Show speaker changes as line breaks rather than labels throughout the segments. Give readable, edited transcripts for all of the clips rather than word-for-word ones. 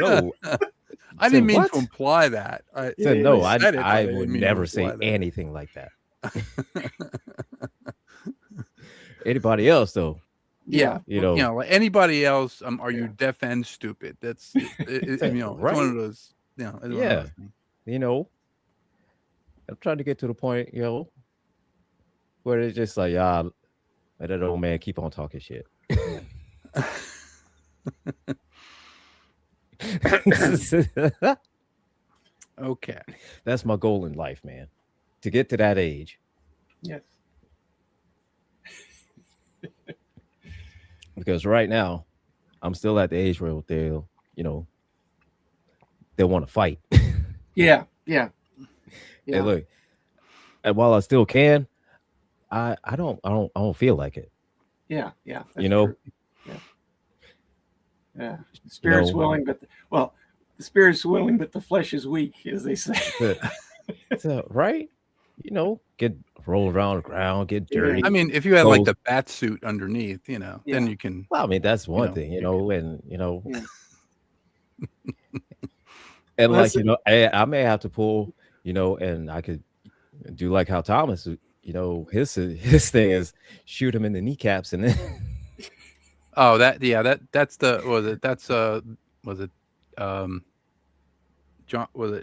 no.
I
Said
didn't mean
what?
to imply that.
Said
I
no.
said it,
I
but I
would
didn't mean to
never say
imply that.
anything like that. Anybody else though?
Yeah,
You
well,
know,
like anybody else, are you
Yeah.
deaf and stupid? That's it's one
right?
of those. It's one of
Yeah.
those things.
You know, I'm trying to get to the point, where it's just like, let that old man keep on talking shit.
Okay.
That's my goal in life, man. To get to that age.
Yes.
Because right now, I'm still at the age where they'll want to fight.
Yeah. Yeah.
Hey,
Yeah.
look, and while I still can, I don't feel like it.
Yeah. Yeah.
You
That's
know,
true. Yeah. Yeah. The
you
spirit's
know,
willing, but the spirit's willing, but the flesh is weak, as they say.
right? Get rolled around the ground, get
Yeah.
dirty.
I mean, if you had like
Go.
the bat suit underneath, then
Yeah.
you can.
Well, I mean, that's one
know,
thing,
you
and
Yeah.
and
Well,
like I may have to pull, and I could do like how Thomas, his thing is shoot him in the kneecaps, and then
Oh, that's the was it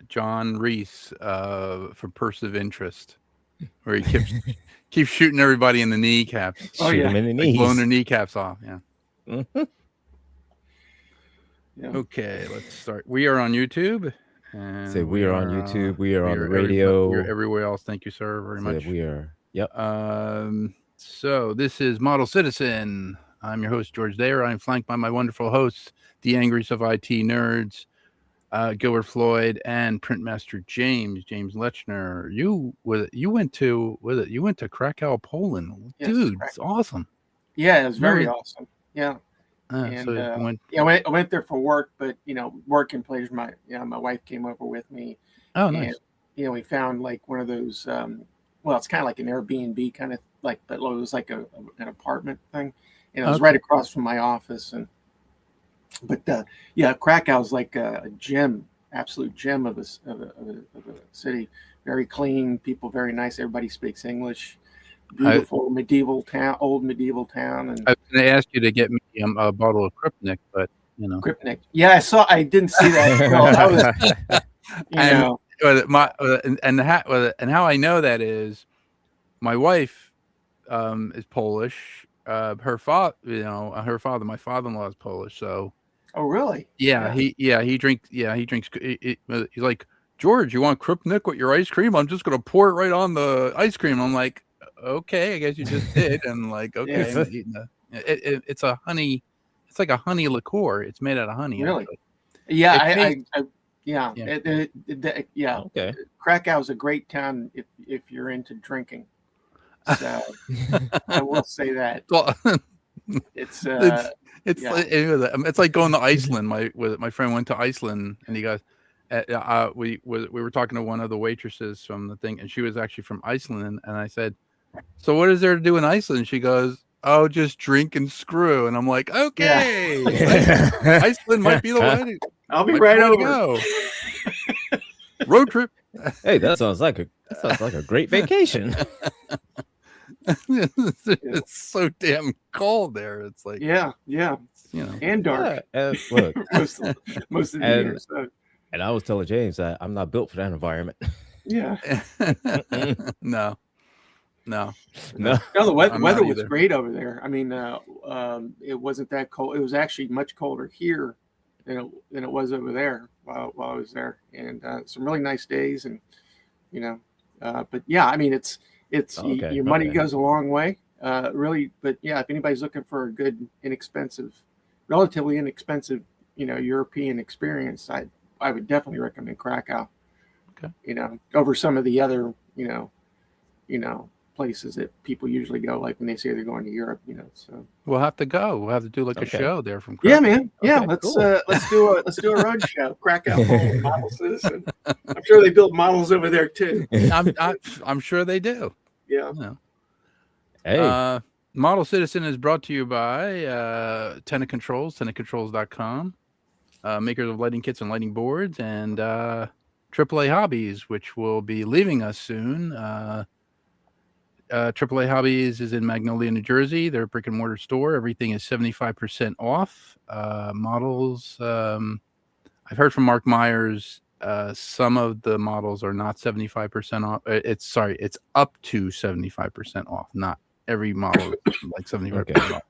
John Reese from Purse of Interest, where he keeps shooting everybody in the kneecaps,
Oh,
shoot
yeah.
him in the
like blowing
knees.
their kneecaps off. Yeah.
Mhm.
Yeah.
Okay, let's start. We are on YouTube. And
Say we are on YouTube. We are on the
we are
radio.
everywhere else. Thank you, sir, very
Say
much.
we are. Yep.
So this is Model Citizen. I'm your host, George Dare. I'm flanked by my wonderful hosts, the Angries of IT Nerds, Gilbert Floyd, and Printmaster James Lechner. You went to Krakow, Poland,
Yes,
dude.
correct.
It's awesome.
Yeah. It was very
Really?
awesome. Yeah. And
So you went.
yeah, I went there for work, but work and pleasure. My wife came over with me,
Oh, nice.
and we found like one of those. Well, it's kind of like an Airbnb kind of like, but it was like an apartment thing, and it was right across from my office. But yeah, Krakow's like a gem, absolute gem of a city. Very clean, people very nice. Everybody speaks English. Beautiful medieval town, old medieval town, and
I was going to ask you to get me a bottle of Krupnik, but
Kripnik. Yeah, I didn't see that. No, I was,
and how I know that is my wife is Polish. Her father, my father-in-law is Polish. So,
oh really?
yeah, he drinks. Yeah, he drinks. He's like, George, you want Krupnik with your ice cream? I'm just gonna pour it right on the ice cream. I'm like, okay, I guess you just did. And like, okay, it's a honey. It's like a honey liqueur. It's made out of honey.
Really?
Actually.
Yeah, yeah.
Yeah.
Okay.
Krakow's a great town if you're into drinking. So I will say that.
Well,
it's
it's like going to Iceland. My friend went to Iceland, and he goes, we were talking to one of the waitresses from the thing, and she was actually from Iceland, and I said, so what is there to do in Iceland? She goes, oh, just drink and screw. And I'm like, okay, Iceland might be the way.
I'll be right over.
Go. Road trip.
Hey, that sounds like a great vacation.
It's so damn cold there. It's like
yeah, and dark.
Look,
most of the year. So.
And I was telling James that I'm not built for that environment.
Yeah.
No.
The weather was great over there. I mean, it wasn't that cold. It was actually much colder here than it was over there while I was there, and some really nice days. And but yeah, I mean, it's your money goes a long way, really. But yeah, if anybody's looking for a good, relatively inexpensive, European experience, I would definitely recommend Krakow.
Okay.
Over some of the other, places that people usually go, like when they say they're going to Europe, So
we'll have to go. We'll have to do like a show there from
Krakow. Yeah, man. Yeah,
Okay,
let's do a road show. Krakow Model Citizen. I'm sure they build models over there too.
I'm sure they do.
Yeah.
Hey.
Model Citizen is brought to you by Tenet Controls, tenetcontrols.com. makers of lighting kits and lighting boards, and AAA Hobbies, which will be leaving us soon. AAA Hobbies is in Magnolia, New Jersey. They're a brick and mortar store. Everything is 75% off. Models. I've heard from Mark Myers. Some of the models are not 75% off. It's up to 75% off. Not every model is like 75% off.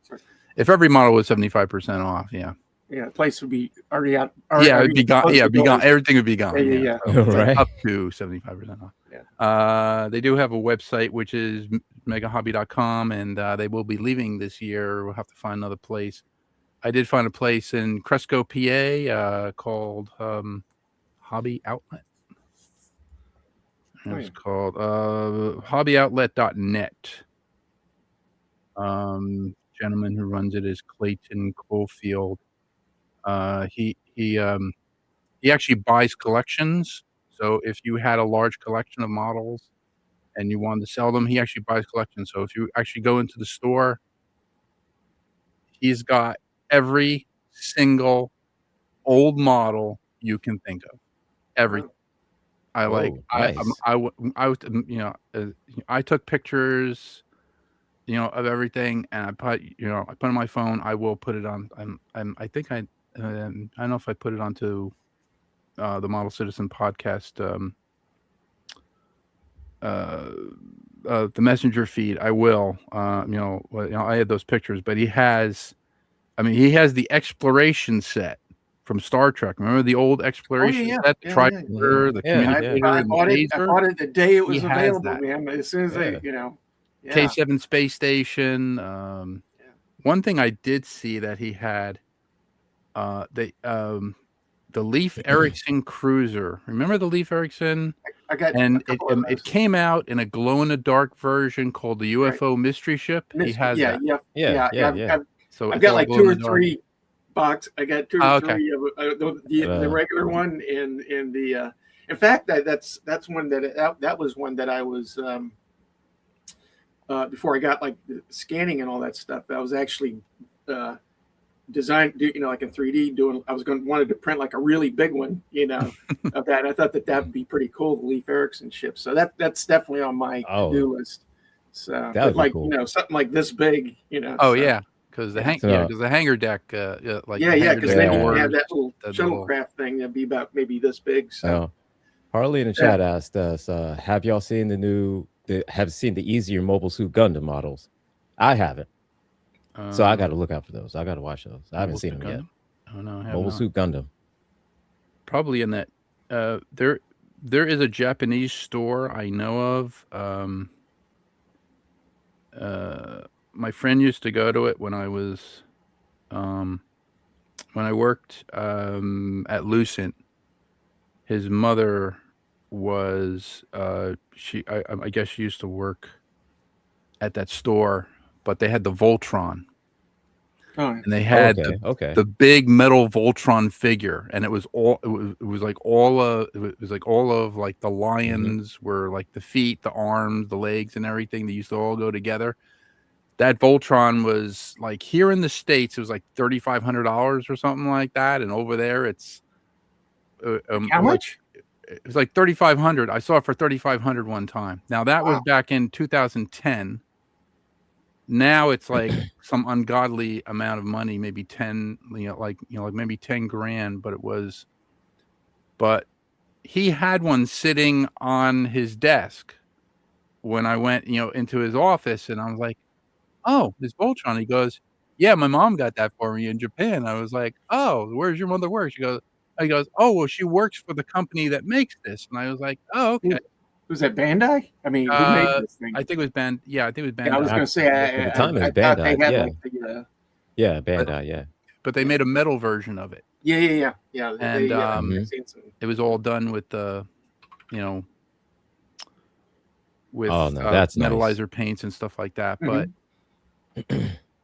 If every model was 75% off, yeah.
Yeah, the place would be already out.
It'd be gone. Yeah, be gone. Everything would be gone.
Yeah.
So
Right.
up to 75% off.
Yeah.
They do have a website, which is megahobby.com, and they will be leaving this year. We'll have to find another place. I did find a place in Cresco, PA, called Hobby Outlet. It's called hobbyoutlet.net. Gentleman who runs it is Clayton Cofield. He actually buys collections. So if you had a large collection of models and you wanted to sell them, he actually buys collections. So if you actually go into the store, he's got every single old model you can think of. Everything. I took pictures, of everything, and I put on my phone. I will put it on. I think I don't know if I put it onto the Model Citizen podcast, the messenger feed. I will. I had those pictures, but he has the exploration set from Star Trek. Remember the old exploration set, the Tricorder, the communicator,
I bought it the day it was available,
that.
man. As soon as
K7 space station. One thing I did see that he had, the Leif Erikson cruiser. Remember the Leif Erikson?
I got,
and it came out in a glow in the dark version called the UFO mystery ship. He has that.
Yeah.
So
I've got like 2 or 3 box. I got 2 or 3 of the regular one and the. In fact, that's one that was one that I was before I got like the scanning and all that stuff. I was actually designed, like in 3D. I was wanted to print like a really big one, of that. I thought that would be pretty cool, the Leif Erikson ship. So that's definitely on my to-do list. So like cool. Something like this big,
Oh yeah. Because the hangar deck, because
they have that little shuttlecraft thing that'd be about maybe this big. So,
Harley in the chat asked us, "Have y'all seen the easier Mobile Suit Gundam models?" I haven't, so I got to look out for those. I got to watch those. I haven't seen them yet.
Oh no,
Mobile Suit Gundam.
Probably in that. There is a Japanese store I know of. My friend used to go to it when I was, when I worked at Lucent. His mother was I guess she used to work at that store, but they had the Voltron. And they had the big metal Voltron figure, and it was like all of like the lions were like the feet, the arms, the legs, and everything. They used to all go together. That Voltron was like here in the States, it was like $3,500 or something like that, and over there it's
how much?
It was like $3,500. I saw it for $3,500 one time. Now that was back in 2010. Now it's like some ungodly amount of money, maybe 10, like maybe 10 grand. But he had one sitting on his desk when I went, into his office, and I was like, "Oh, this Voltron." He goes, "Yeah, my mom got that for me in Japan." I was like, "Oh, where's your mother work?" He goes, "Oh, well, she works for the company that makes this." And I was like, "Oh, okay."
Was that Bandai? I mean, who made this thing?
I think it was Bandai. Yeah, I think it was Bandai.
Yeah, I was going to say,
at the time it was Bandai.
Bandai.
Yeah.
But they made a metal version of it.
Yeah.
And it was all done with the, with
that's
metallizer
nice.
paints and stuff like that. But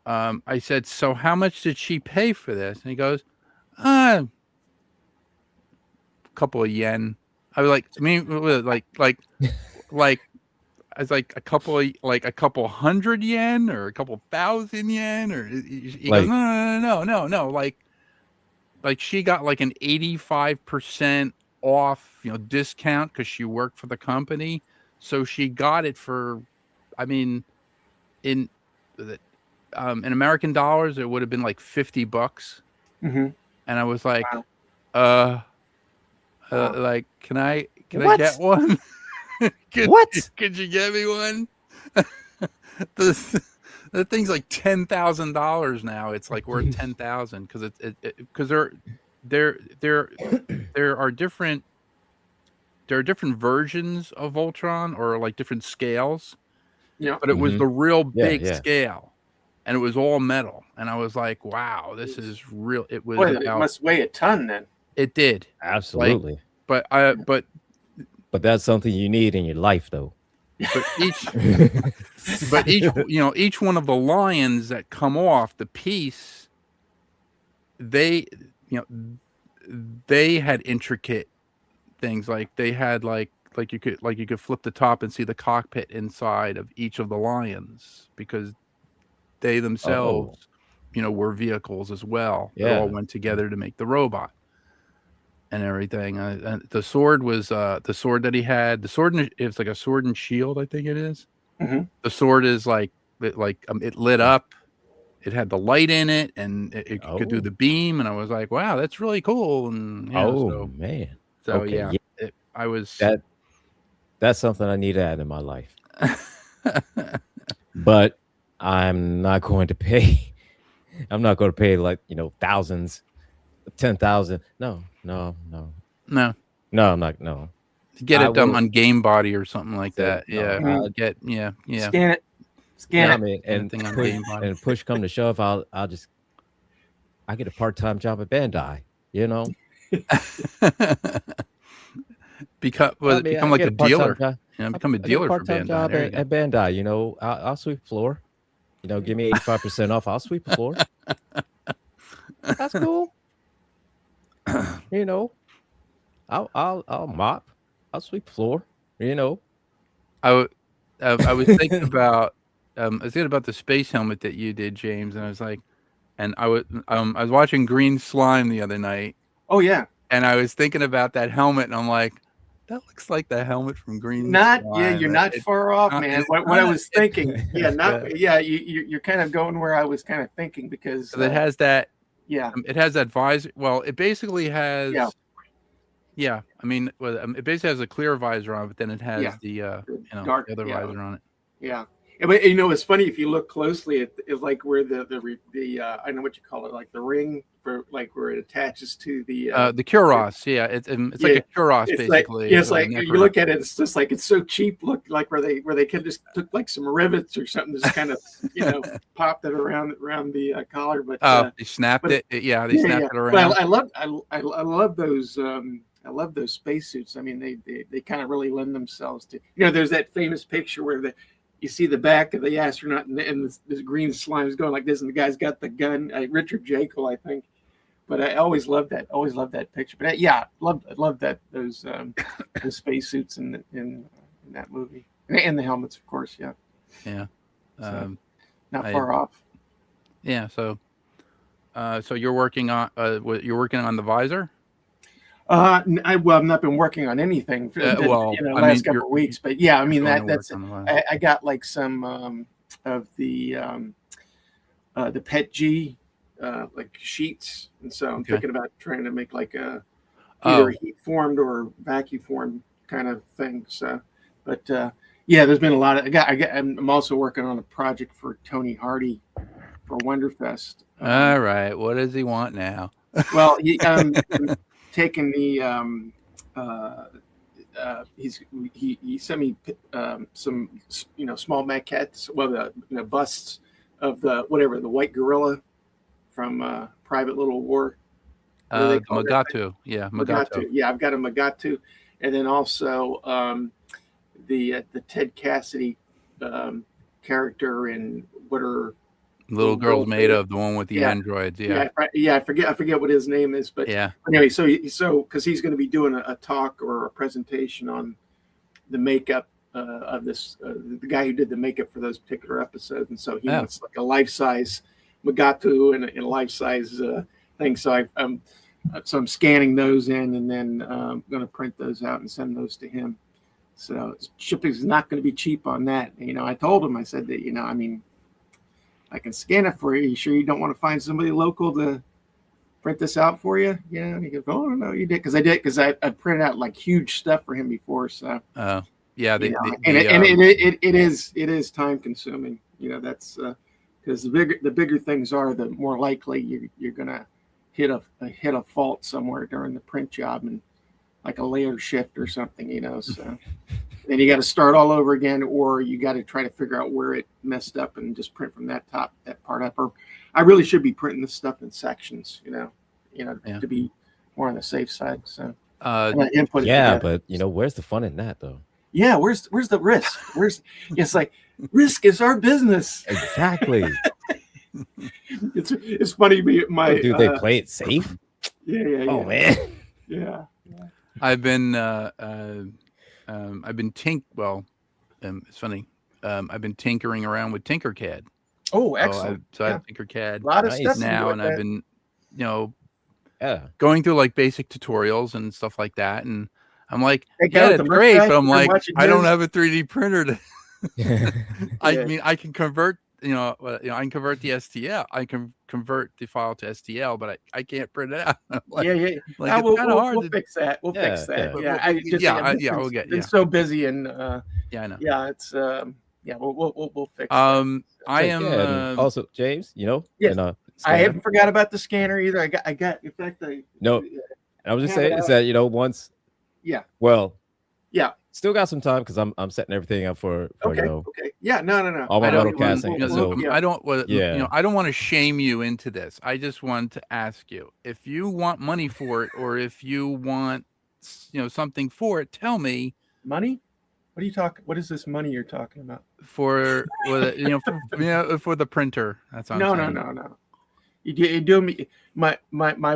I said, "So how much did she pay for this?" And he goes, "A couple of yen." I was like, like I was like a couple hundred yen or a couple thousand yen, or he goes, no, like like she got like an 85% off, discount because she worked for the company. So she got it for, I mean, in American dollars, it would have been like $50.
Mm-hmm.
And I was like,
Wow.
like, can I
What?
get one?
What?
Could you get me one? The thing's like $10,000 now. It's like worth $10,000 because there are different versions of Voltron, or like different scales.
Yeah.
But it was the real big
yeah.
scale, and it was all metal. And I was like, wow, this is real. It was
Boy, it must weigh a ton then.
It did.
Absolutely.
But
that's something you need in your life, though.
But each one of the lions that come off the piece, they had intricate things. Like they had like you could flip the top and see the cockpit inside of each of the lions, because they themselves were vehicles as well.
Yeah.
They all went together to make the robot and everything. And the sword was the sword that he had. The sword, it's like a sword and shield, I think it is.
Mm-hmm.
The sword is it lit up. It had the light in it, and it could do the beam. And I was like, wow, that's really cool. And
man.
So
Okay,
I was
that's something I need to add in my life. But I'm not going to pay. I'm not going to pay like thousands, 10,000. No.
No,
I'm not. No.
Get it done on Game Body or something like that. Yeah.
Scan it.
I mean, and push come to shove, I get a part-time job at Bandai.
Become like a dealer. Become a dealer for
part-time
Bandai.
job at Bandai. I'll sweep the floor. Give me 85% off. I'll sweep the floor. That's cool. I'll mop. I'll sweep the floor.
I was thinking about the space helmet that you did, James, and I was like, and I was watching Green Slime the other night.
Oh yeah.
And I was thinking about that helmet, and I'm like, that looks like the helmet from Green
Slime.
Yeah,
you're not far off, man. What I was thinking. You're kind of going where I was kind of thinking, because
it has that.
Yeah.
It has that visor. Well, it basically has. Yeah. I mean, it basically has a clear visor on it, but then it has the
dark,
the other visor on it.
Yeah. But it's funny if you look closely. It's like where the I don't know what you call it, like the ring for like where it attaches to the
Kuros. Yeah, it's like a Kuros basically.
It's like you look at it, it's just like it's so cheap. Look like where they could just took like some rivets or something, just kind of popped it around the collar. But
they snapped it. Yeah, they snapped it around.
But I love those. I love those spacesuits. I mean, they kind of really lend themselves to. There's that famous picture where you see the back of the astronaut and this green slime is going like this, and the guy's got the gun. Richard Jekyll, I think. But I always loved that. Always loved that picture. But loved that those spacesuits in that movie, and the helmets, of course. Yeah.
Yeah.
So, not far off.
Yeah. So you're working on the visor.
I've not been working on anything for last couple of weeks, but yeah, I mean that's I got like some of the PET G like sheets, and so I'm thinking about trying to make like either heat formed or vacuum formed kind of thing. So, but there's been a lot of I'm also working on a project for Tony Hardy for Wonderfest.
All right, what does he want now?
Well, taking the he sent me some small maquettes, the busts of the white gorilla from Private Little War.
Magatu. Yeah, Magatu.
Yeah, I've got a Magatu, and then also the Ted Cassidy character in What Are
Little Girls Made Of, the one with the androids.
I forget what his name is, but anyway, so because he's going to be doing a talk or a presentation on the makeup of this the guy who did the makeup for those particular episodes, and so he wants like a life-size Magatu and a life-size thing. So so I'm scanning those in, and then I'm going to print those out and send those to him. So shipping is not going to be cheap on that. I told him, I said that, I mean, I can scan it for you. You sure you don't want to find somebody local to print this out for you? Yeah. And he goes, oh, no, you did. Because I printed out like huge stuff for him before. So,
yeah.
It is time consuming. That's because the bigger things are, the more likely you're going to hit a fault somewhere during the print job, and like a layer shift or something, so then you got to start all over again, or you got to try to figure out where it messed up and just print from that part up. Or I really should be printing this stuff in sections, to be more on the safe side. So
but where's the fun in that though?
Yeah, where's the risk? It's like risk is our business.
Exactly.
It's funny.
Do they play it safe?
Yeah.
Oh man.
Yeah.
It's funny. I've been tinkering around with Tinkercad.
Oh, excellent.
So I have Tinkercad
a lot of stuff
now, and I've been, going through like basic tutorials and stuff like that. And I'm like, it's great, but I'm like, I don't have a 3D printer to. I mean, I can convert. I can convert the STL. I can convert the file to STL, but I can't print it out.
Like, Like, we'll fix that. We'll fix that. We'll get. Been so busy, and
I know.
Yeah, it's we'll fix.
I am
also James.
Yes. I haven't forgot about the scanner either. I got. In fact,
I was just saying is that once.
Yeah.
Well.
Yeah.
Still got some time because I'm setting everything up for
Okay. Yeah. No.
All my metal casting.
I don't want to shame you into this. I just want to ask you if you want money for it, or if you want something for it. Tell me.
Money? What are you talking? What is this money you're talking about?
For for the printer. That's what I'm saying.
No. You do me. My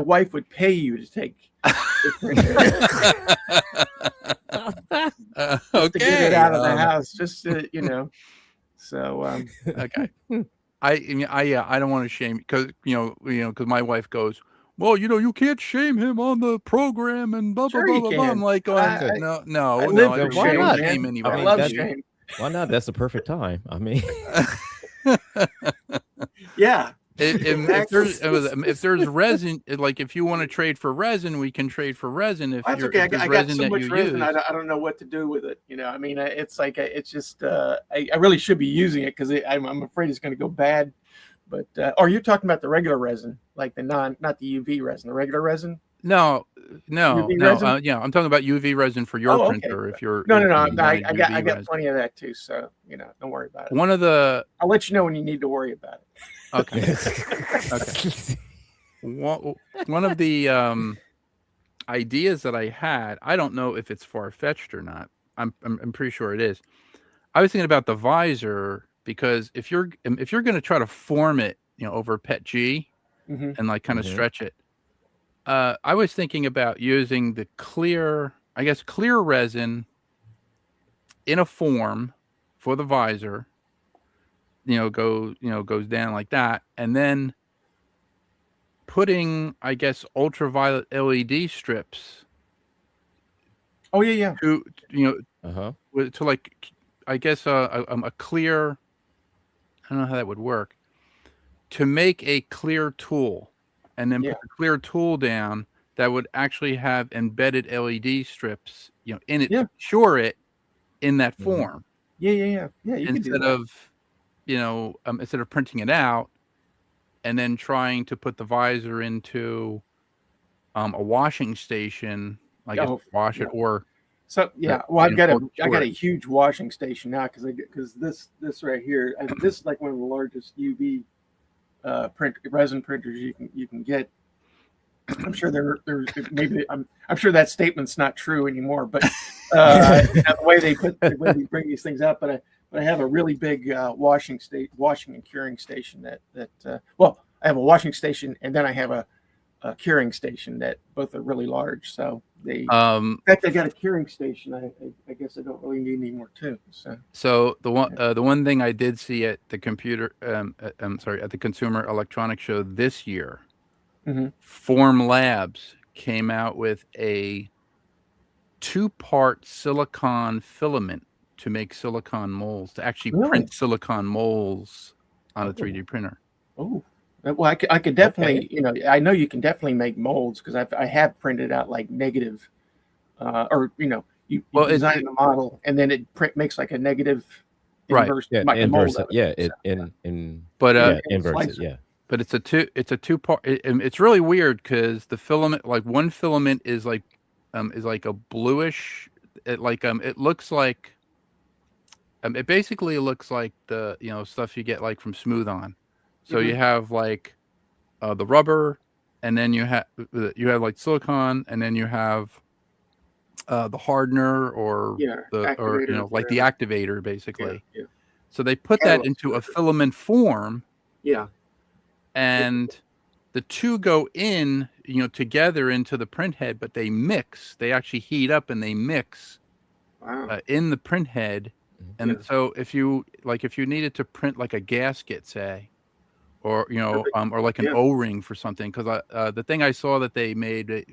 wife would pay you to take. To get it out of the house, just So
okay. I don't want to shame because because my wife goes, well, you can't shame him on the program and blah blah blah blah. I'm like, no.
Why not?
Shame anybody.
I love shame.
Why not? That's the perfect time. I mean,
yeah.
If there's resin, like if you want to trade for resin, we can trade for resin. If
that's okay. I got so much resin, I don't know what to do with it. I mean, it's like it's just I really should be using it because I'm afraid it's going to go bad. But you're talking about the regular resin, like not the UV resin, the regular resin?
No. I'm talking about UV resin for your printer.
Okay.
If you're
no, I got plenty of that too. So don't worry about
it.
I'll let you know when you need to worry about it.
Okay. Okay. One of the ideas that I had, I don't know if it's far-fetched or not. I'm pretty sure it is. I was thinking about the visor because if you're going to try to form it, over PETG and like kind of stretch it, I was thinking about using the clear resin in a form for the visor. Goes down like that, and then putting, I guess, ultraviolet LED strips.
Oh yeah.
To to like, I guess a clear. I don't know how that would work. To make a clear tool, and then put the clear tool down that would actually have embedded LED strips, in it to cure it in that form.
Yeah.
Instead of printing it out and then trying to put the visor into a washing station, wash it or.
So well, I got a huge washing station now because this right here, this is like one of the largest UV resin printers you can get. I'm sure I'm sure that statement's not true anymore, but the way they bring these things out. But I have a really big washing and curing station that I have a washing station and then I have a curing station that both are really large. So in fact, I got a curing station. I guess I don't really need any more too.
So the one thing I did see at the at the Consumer Electronics Show this year, Form Labs came out with a 2-part silicon filament to make silicon molds, to actually print silicon molds on a 3D printer.
Oh, well, I could definitely, I know you can definitely make molds because I have printed out like negative, or you design the model and then it makes like a negative inverse,
right?
like
inverse,
but
inverse, yeah.
But it's a 2-part. It's really weird because the filament, like one filament is like a bluish. It looks like. It basically looks like the stuff you get like from Smooth On. So you have like the rubber, and then you have like silicon, and then you have the hardener or like the activator basically. Yeah. So they put that into a filament form.
Yeah.
And the two go in, together into the print head, but they mix. They actually heat up and they mix in the print head. And so if you needed to print like a gasket, say, or or like an O-ring for something, because the thing I saw that they made they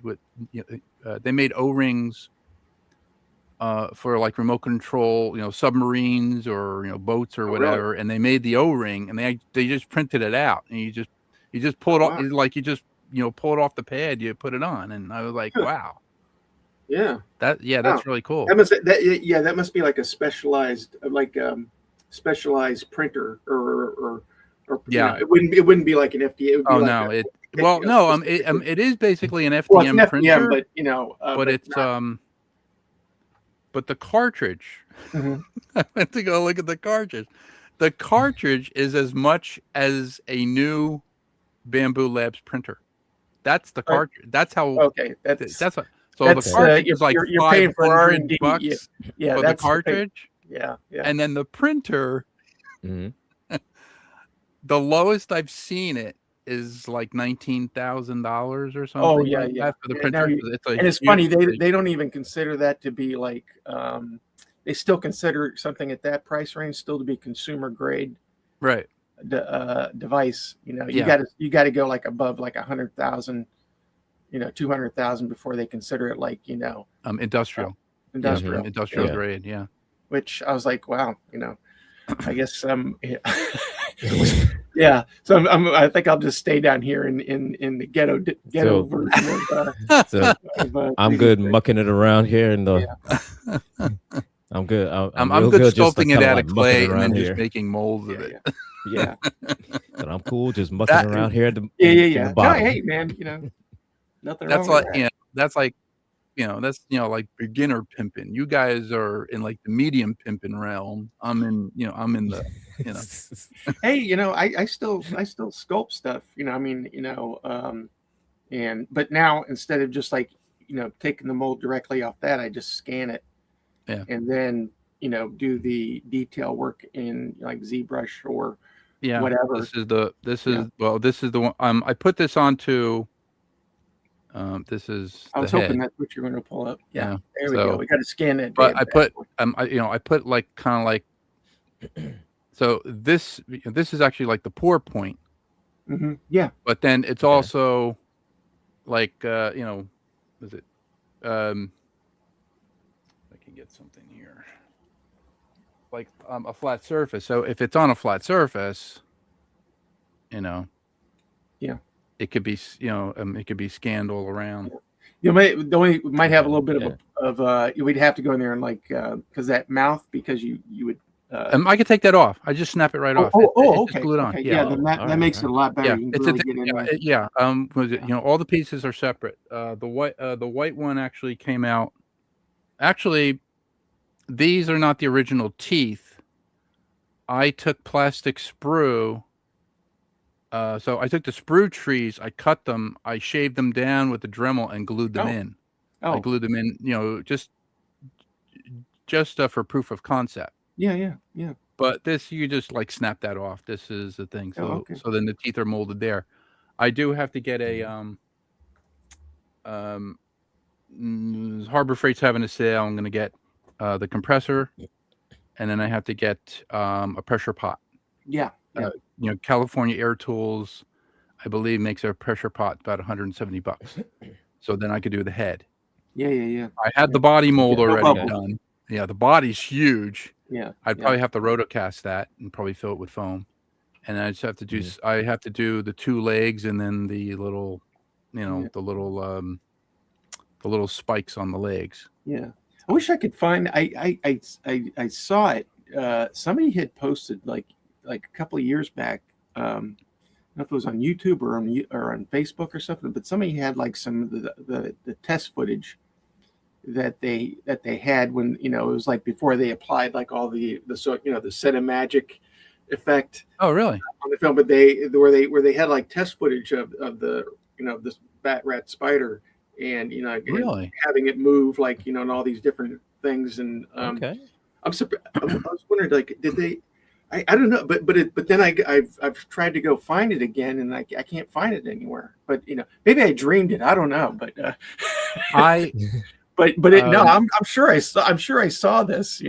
made O-rings for like remote control, submarines or boats or whatever, and they made the O-ring and they just printed it out, and you just pull it off, like you just pull it off the pad, you put it on, and I was like, wow.
Yeah.
That's really cool.
That must be like a specialized specialized printer or it wouldn't be like an FDM. It would be
it is basically an FDM printer,
but
but it's but the cartridge. I went to go look at the cartridge. The cartridge is as much as a new Bambu Labs printer. That's the cartridge. That's how.
Okay,
that's what. So the cartridge is like
you're paying for
$500 for the cartridge.
Yeah.
And then the printer, the lowest I've seen it is like $19,000 or something.
Oh yeah.
For the printer,
it's funny they don't even consider that to be like they still consider something at that price range still to be consumer grade,
right?
Device. You got to go like above like 100,000. 200,000 before they consider it like
industrial grade,
which I was like, wow, I guess yeah. So I think I'll just stay down here in the ghetto version of
I'm good mucking it around here in the I'm good.
I'm good sculpting it out of clay and then just making molds of it.
Yeah.
But I'm cool just mucking around here at the
the bottom. No, hey man, nothing
that's
wrong
like
with that.
that's like that's like beginner pimping. You guys are in like the medium pimping realm. I'm in the
Hey, I still sculpt stuff, but now instead of just like taking the mold directly off that, I just scan it and then do the detail work in like ZBrush or whatever.
This is the one I put this onto. This is.
I was hoping that's what you're going to pull up. Yeah, there we go. We got to scan it.
But I put like kind of like. So this is actually like the pour point.
Yeah.
But then it's also like is it I can get something here. Like a flat surface. So if it's on a flat surface, it could be it could be scanned all around.
You might have a little bit of we'd have to go in there and like because that mouth because you would.
I could take that off. I just snap it right off.
Okay.
Just glue it on.
Okay. Yeah, then that makes it a lot better.
Yeah, all the pieces are separate. The white one actually came out. Actually, these are not the original teeth. I took plastic sprue. So I took the sprue trees, I cut them, I shaved them down with the Dremel and glued them in. I glued them in, just for proof of concept.
Yeah.
But this, you just like snap that off. This is the thing. So so then the teeth are molded there. I do have to get a Harbor Freight's having a sale. I'm going to get the compressor, and then I have to get a pressure pot.
Yeah.
California Air Tools, I believe, makes a pressure pot about $170. so then I could do the head.
Yeah.
I had the body mold already
bubble.
done. Yeah, the body's huge.
Yeah.
I'd probably have to rotocast that and probably fill it with foam, and I just have to do. I have to do the 2 legs and then the little, the little spikes on the legs.
Yeah, I wish I could find. I saw it. Somebody had posted like a couple of years back. I don't know if it was on YouTube or on Facebook or something, but somebody had like some of the test footage that they had when it was like before they applied like all the cinemagic effect.
Oh, really?
On the film, but where they had like test footage of the this bat rat spider, and
really
having it move like and all these different things, and
Okay.
I was wondering, like, did they? I don't know, but then I've tried to go find it again, and I can't find it anywhere. But maybe I dreamed it. I don't know, but I'm sure I saw this.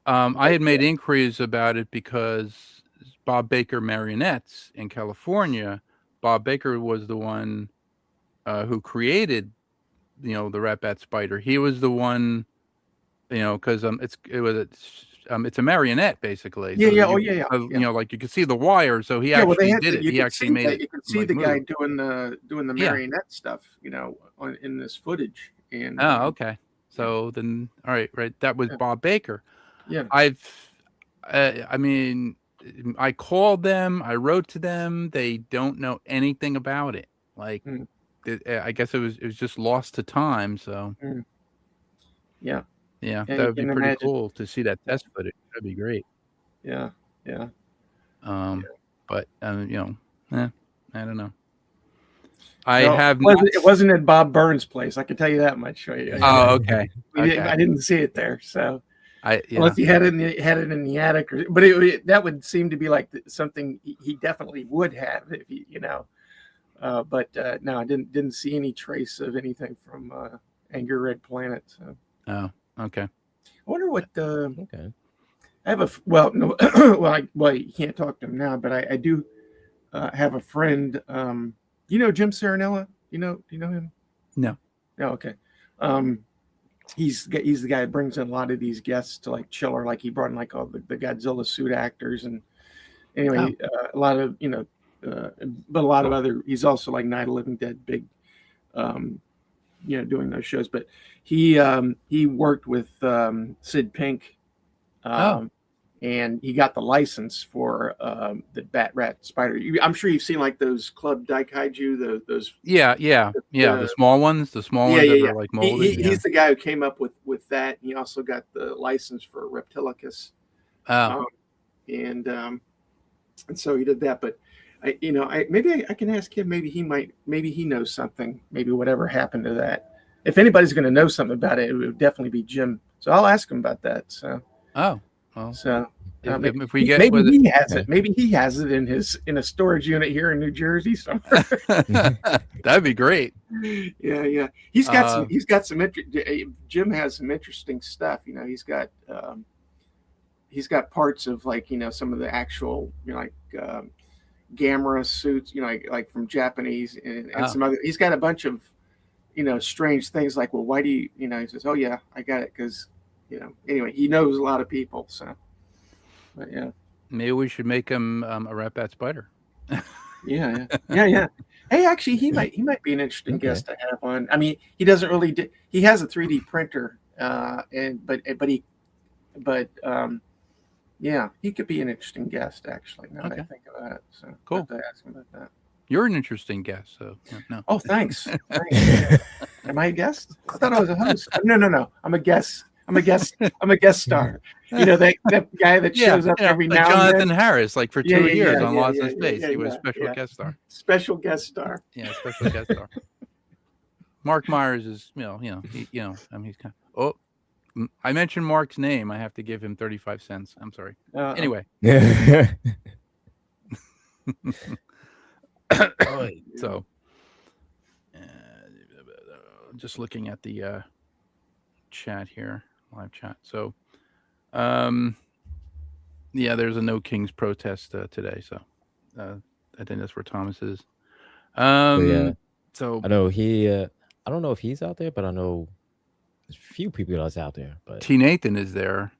I had made inquiries about it because Bob Baker Marionettes in California. Bob Baker was the one who created, the rat bat spider. He was the one, because it's a marionette basically.
Yeah.
Like you could see the wire. So he actually did it. He actually made it.
You could see the guy doing the marionette stuff, in this footage. And
okay. So then, all right. That was Bob Baker.
Yeah.
I mean, I called them. I wrote to them. They don't know anything about it. Like, I guess it was just lost to time. So.
Yeah.
Yeah, that would be pretty cool to see that test footage. That'd be great.
Yeah.
But I don't know.
It wasn't at Bob Burns' place. I can tell you that much.
Oh, okay.
I didn't see it there, so
unless
he had it in the attic, but that would seem to be like something he definitely would have if he, But no, I didn't see any trace of anything from Angry Red Planet. So.
Oh. Okay.
I wonder what.
Okay.
I have you can't talk to him now, but I do have a friend. Jim Serenella? Do you know him?
No.
Oh, okay. He's the guy that brings in a lot of these guests to like Chiller. Like he brought in like all the Godzilla suit actors, and anyway, a lot of but a lot of other. He's also like Night of the Living Dead, big. Doing those shows, but he worked with Sid Pink, and he got the license for the Bat Rat Spider. I'm sure you've seen like those Club Daikaiju, those
the small ones, that are like molded.
He's the guy who came up with that. He also got the license for Reptilicus, and so he did that. But maybe I can ask him. Maybe he knows something. Maybe whatever happened to that. If anybody's going to know something about it, it would definitely be Jim. So I'll ask him about that. So.
Oh. Well,
so
if we get
maybe he has it. Maybe he has it in a storage unit here in New Jersey somewhere.
That'd be great.
Yeah. He's got some. Jim has some interesting stuff. He's got parts of like some of the actual Gamera suits, like from Japanese and some other. He's got a bunch of strange things like, well, why do you he says, oh yeah, I got it because anyway, he knows a lot of people. So, but yeah,
maybe we should make him a rat bat spider.
Yeah. Hey, actually, he might be an interesting guest to have on. I mean, he doesn't really he has a 3D printer, yeah, he could be an interesting guest actually. Now that I think about it, so
cool.
I'll have to ask him about that.
You're an interesting guest, so no.
Oh, thanks. Am I a guest? I thought I was a host. No. I'm a guest. I'm a guest star. That guy that shows up every now and then.
Jonathan Harris, like for 2 years on Lost in Space. He was special guest star.
Special guest star.
Yeah, special guest star. Mark Myers is, he's kind of. Oh, I mentioned Mark's name. I have to give him 35 cents. I'm sorry. Anyway. So, just looking at the chat here, live chat. So, there's a No Kings protest today. So, I think that's where Thomas is. So
I know he I don't know if he's out there, but I know there's a few people that's out there. But
T. Nathan is there.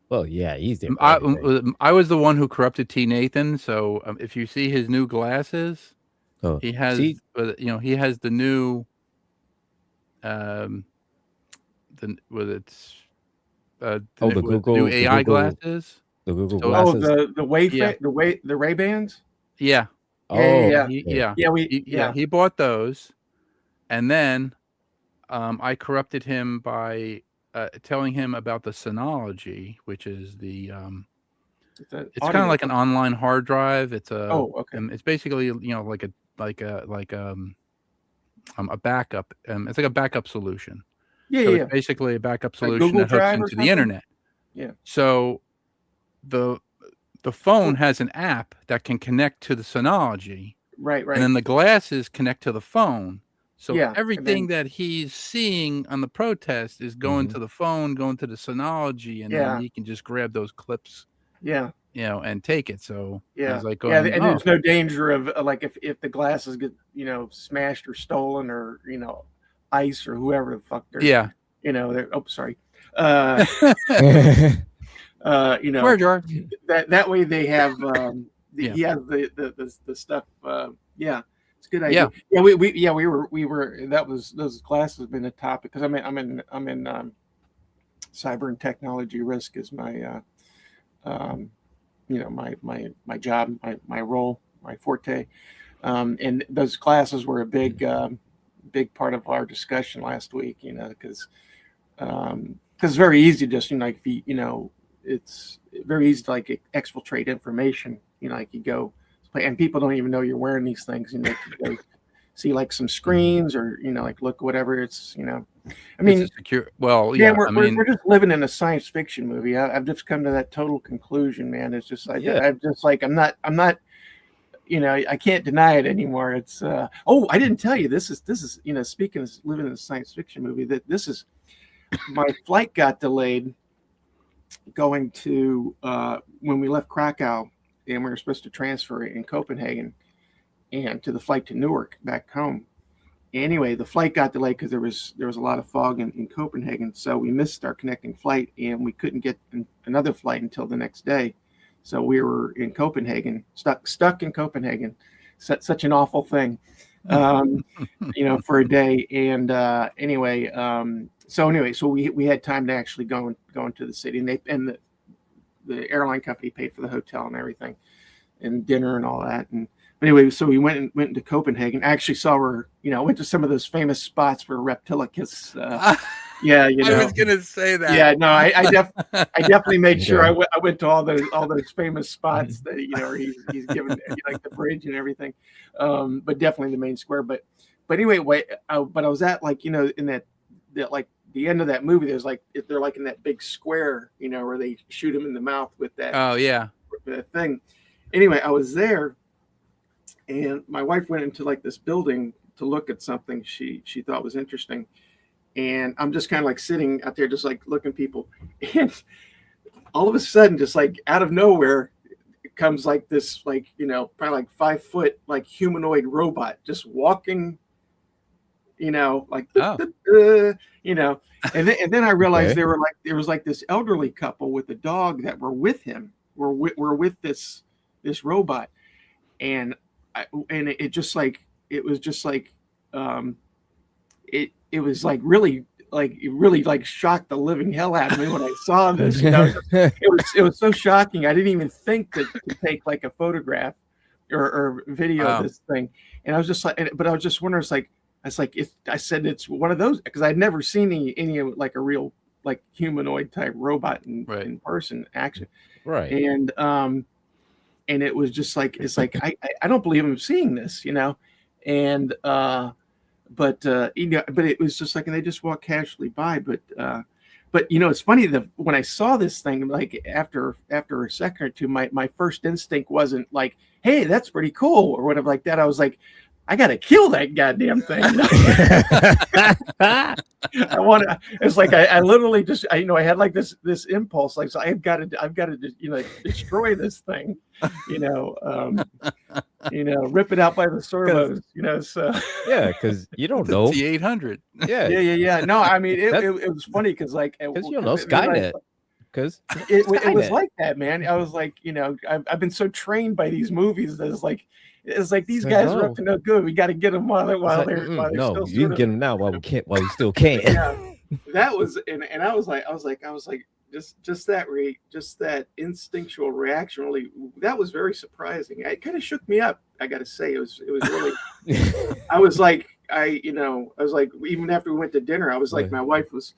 Well, yeah, he's there.
I was the one who corrupted T. Nathan. So if you see his new glasses, he has he has the new the
Google
new AI glasses.
The Google glasses.
The Ray-Bans.
Yeah.
He
bought those, and then I corrupted him by telling him about the Synology, which is the it's kind of like an online hard drive. It's it's basically like a backup. It's like a backup solution. It's basically a backup solution that hooks into the internet.
Yeah.
So the phone has an app that can connect to the Synology.
Right.
And then the glasses connect to the phone. So everything that he's seeing on the protest is going to the phone, going to the Synology, and then he can just grab those clips.
Yeah.
And take it. So
I
was like,
and there's no danger of like if the glasses get smashed or stolen or ICE or whoever the fuck they're they're sorry. That way they have he has the stuff. It's a good idea. We were those glasses have been a topic because I'm in cyber and technology risk is my my job, my role, my forte, and those classes were a big part of our discussion last week. Because it's very easy to just like it's very easy to like exfiltrate information. Like you go and people don't even know you're wearing these things. You go see like some screens or like look whatever it's I mean
it's secure. Well,
we're just living in a science fiction movie. I've just come to that total conclusion, man. It's just like I'm just like I'm not I can't deny it anymore. It's I didn't tell you this is speaking of living in a science fiction movie, that this is my flight got delayed going to when we left Krakow and we were supposed to transfer in Copenhagen and to the flight to Newark back home. Anyway, the flight got delayed because there was a lot of fog in Copenhagen, so we missed our connecting flight and we couldn't get another flight until the next day. So we were in Copenhagen, stuck in Copenhagen. Such an awful thing, for a day. And so we had time to actually go into the city, and the airline company paid for the hotel and everything, and dinner and all that. But anyway, so we went into Copenhagen. I actually saw went to some of those famous spots where Reptilicus. I
was gonna say that.
Yeah, no, I definitely made sure I went to all those famous spots that he's given like the bridge and everything, but definitely the main square. But anyway, but I was at like in that like the end of that movie. There's like they're like in that big square, where they shoot him in the mouth with that.
Oh yeah,
that thing. Anyway, I was there. And my wife went into like this building to look at something she thought was interesting. And I'm just kind of like sitting out there, just like looking people. And all of a sudden, just like out of nowhere, it comes like this, like, probably like 5 foot, like humanoid robot just walking, like, and then I realized there was like this elderly couple with a dog that were with him, were with this robot. And it just like it was just like it was like really like shocked the living hell out of me when I saw this. It was so shocking. I didn't even think to take like a photograph or video of this thing. And I was just like, but I was just wondering, I said it's one of those, because I'd never seen any like a real like humanoid type robot in person action.
Right.
And it was just like, it's like, I don't believe I'm seeing this, and, but it was just like, and they just walked casually by. But it's funny that when I saw this thing, like after a second or two, my first instinct wasn't like, hey, that's pretty cool or whatever like that. I was like, I got to kill that goddamn thing. I want to. It's like I literally just I had like this impulse, like so I've got to destroy this thing, rip it out by the servos, So
yeah, because you don't know
T-800.
Yeah. No, I mean it was funny because
Skynet. Because
it was like that, man. I was like, I've been so trained by these movies that it's like these guys are up to no good. We got to get them while they're
no,
still
you can get them now while we still can.
Yeah, that was and I was like just that instinctual reaction really, that was very surprising. It kind of shook me up. I got to say it was really. I was like even after we went to dinner, I was like my wife was.